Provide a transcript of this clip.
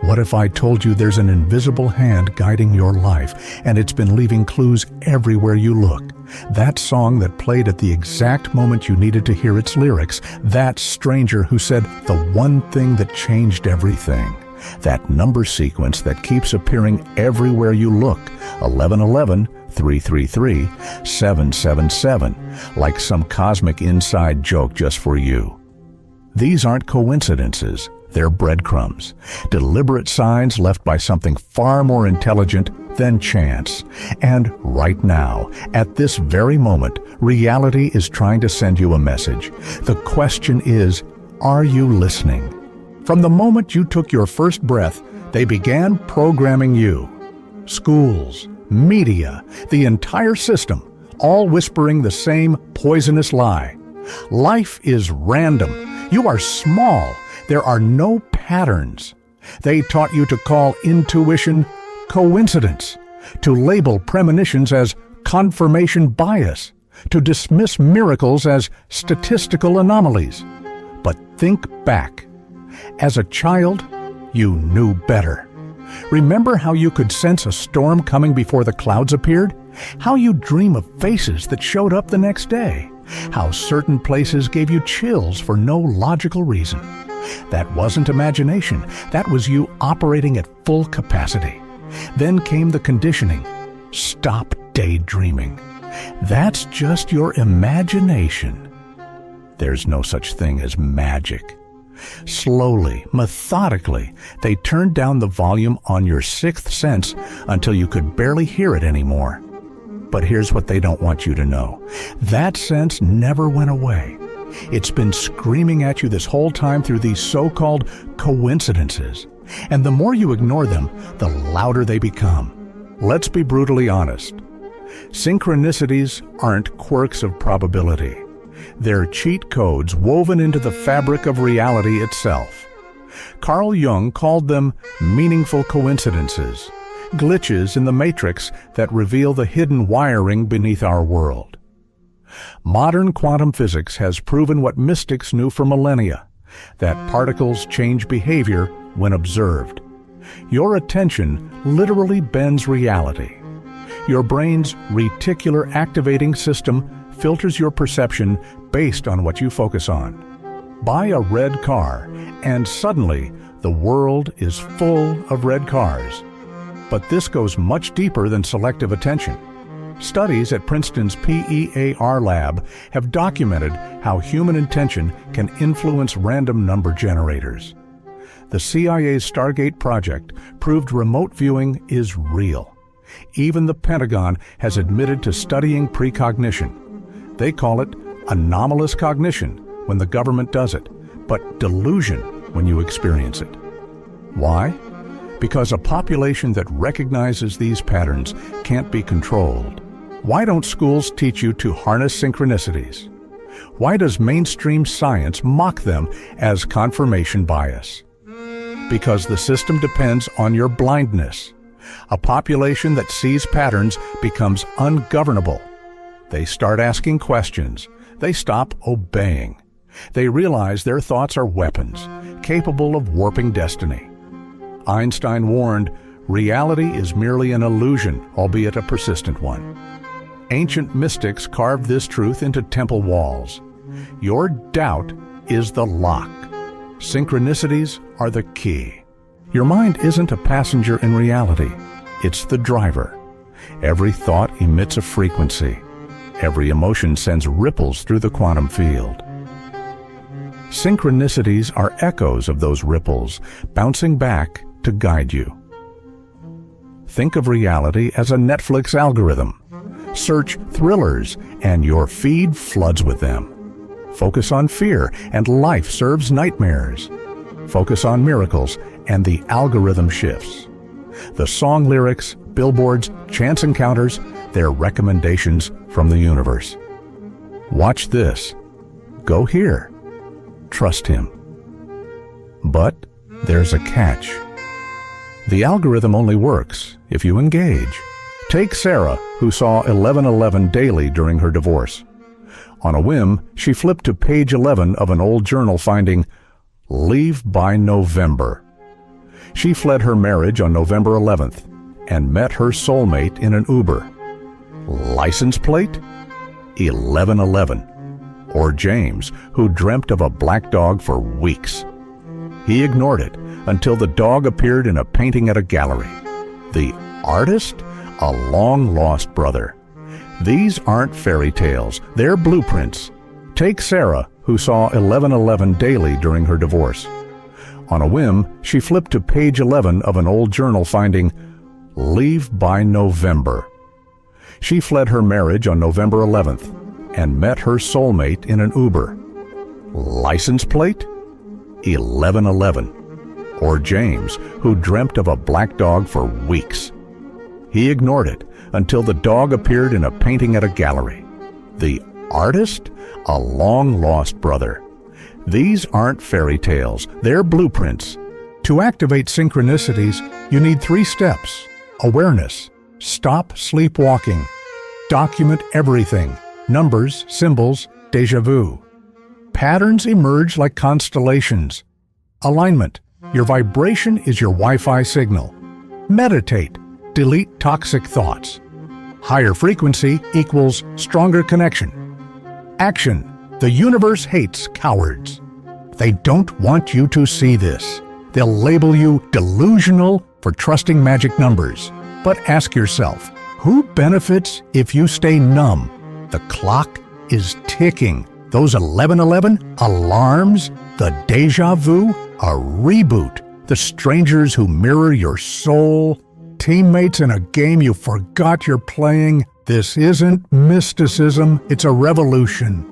What if I told you there's an invisible hand guiding your life, and it's been leaving clues everywhere you look? That song that played at the exact moment you needed to hear its lyrics, that stranger who said the one thing that changed everything. That number sequence that keeps appearing everywhere you look, 1111, 333, 777, like some cosmic inside joke just for you. These aren't coincidences. They're breadcrumbs, deliberate signs left by something far more intelligent than chance. And right now, at this very moment, reality is trying to send you a message. The question is, are you listening? From the moment you took your first breath, they began programming you. Schools, media, the entire system, all whispering the same poisonous lie. Life is random. You are small. There are no patterns. They taught you to call intuition coincidence, to label premonitions as confirmation bias, to dismiss miracles as statistical anomalies. But think back. As a child, you knew better. Remember how you could sense a storm coming before the clouds appeared? How you'd dream of faces that showed up the next day? How certain places gave you chills for no logical reason? That wasn't imagination. That was you operating at full capacity. Then came the conditioning. Stop daydreaming. That's just your imagination. There's no such thing as magic. Slowly, methodically, they turned down the volume on your sixth sense until you could barely hear it anymore. But here's what they don't want you to know. That sense never went away. It's been screaming at you this whole time through these so-called coincidences. And the more you ignore them, the louder they become. Let's be brutally honest. Synchronicities aren't quirks of probability. They're cheat codes woven into the fabric of reality itself. Carl Jung called them meaningful coincidences, glitches in the matrix that reveal the hidden wiring beneath our world. Modern quantum physics has proven what mystics knew for millennia, that particles change behavior when observed. Your attention literally bends reality. Your brain's reticular activating system filters your perception based on what you focus on. Buy a red car, and suddenly the world is full of red cars. But this goes much deeper than selective attention. Studies at Princeton's PEAR lab have documented how human intention can influence random number generators. The CIA's Stargate project proved remote viewing is real. Even the Pentagon has admitted to studying precognition. They call it anomalous cognition when the government does it, but delusion when you experience it. Why? Because a population that recognizes these patterns can't be controlled. Why don't schools teach you to harness synchronicities? Why does mainstream science mock them as confirmation bias? Because the system depends on your blindness. A population that sees patterns becomes ungovernable. They start asking questions. They stop obeying. They realize their thoughts are weapons, capable of warping destiny. Einstein warned, reality is merely an illusion, albeit a persistent one. Ancient mystics carved this truth into temple walls. Your doubt is the lock. Synchronicities are the key. Your mind isn't a passenger in reality. It's the driver. Every thought emits a frequency. Every emotion sends ripples through the quantum field. Synchronicities are echoes of those ripples, bouncing back to guide you. Think of reality as a Netflix algorithm. Search thrillers, and your feed floods with them. Focus on fear, and life serves nightmares. Focus on miracles, and the algorithm shifts. The song lyrics, billboards, chance encounters, they're recommendations from the universe. Watch this. Go here. Trust him. But there's a catch. The algorithm only works if you engage. Take Sarah, who saw 1111 daily during her divorce. On a whim, she flipped to page 11 of an old journal finding, "Leave by November." She fled her marriage on November 11th and met her soulmate in an Uber. License plate? 1111. Or James, who dreamt of a black dog for weeks. He ignored it until the dog appeared in a painting at a gallery. The artist? A long-lost brother. These aren't fairy tales, they're blueprints. Take Sarah, who saw 1111 daily during her divorce. On a whim, she flipped to page 11 of an old journal finding, "Leave by November." She fled her marriage on November 11th and met her soulmate in an Uber. License plate? 1111. Or James, who dreamt of a black dog for weeks. He ignored it until the dog appeared in a painting at a gallery. The artist? A long-lost brother. These aren't fairy tales, they're blueprints. To activate synchronicities, you need 3 steps. Awareness. Stop sleepwalking. Document everything. Numbers, symbols, déjà vu. Patterns emerge like constellations. Alignment. Your vibration is your Wi-Fi signal. Meditate. Delete toxic thoughts. Higher frequency equals stronger connection. Action. The universe hates cowards. They don't want you to see this. They'll label you delusional for trusting magic numbers. But ask yourself, who benefits if you stay numb? The clock is ticking. Those 1111 alarms, the déjà vu, a reboot, the strangers who mirror your soul, teammates in a game you forgot you're playing. This isn't mysticism, it's a revolution.